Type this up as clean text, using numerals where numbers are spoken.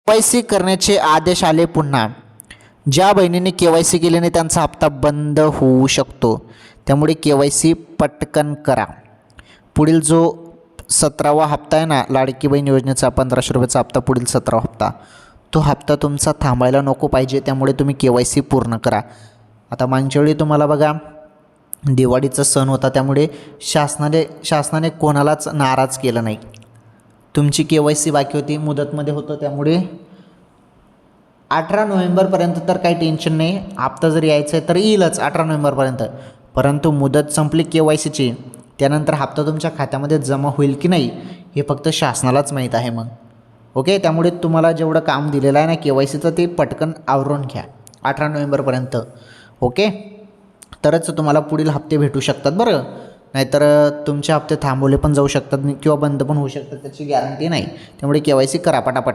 KYC करण्याचे आदेश आले पुन्हा. ज्या बहिणींनी KYC केले नाही त्यांचा हप्ता बंद होऊ शकतो. त्यामुळे KYC पटकन करा. पुढील जो 17वा हप्ता आहे ना, लाडकी बहीण योजनेचा 1500 रुपयाचा हप्ता, पुढील 17वा हप्ता, तो हप्ता तुमचा थांबायला नको पाहिजे. त्यामुळे तुम्ही KYC पूर्ण करा. आता मागच्या वेळी तुम्हाला बघा दिवाळीचा सण होता, त्यामुळे शासनाने कोणालाच नाराज केलं नाही. तुमची KYC बाकी होती, मुदतमध्ये होतं, त्यामुळे 18 नोव्हेंबरपर्यंत तर काही टेन्शन नाही. हप्ता जर यायचा आहे तर येईलच 18 नोव्हेंबरपर्यंत. परंतु मुदत संपली KYCची, त्यानंतर हप्ता तुमच्या खात्यामध्ये जमा होईल की नाही हे फक्त शासनालाच माहीत आहे. मग ओके, त्यामुळे तुम्हाला जेवढं काम दिलेलं आहे ना KYCचं ते पटकन आवरून घ्या 18 नोव्हेंबरपर्यंत. ओके, तरच तुम्हाला पुढील हप्ते भेटू शकतात बरं. नाहीतर तुमचे हप्ते थांबवले पण जाऊ शकतात किंवा बंद पण होऊ शकतात, त्याची गॅरंटी नाही. त्यामुळे KYC करा पटापट.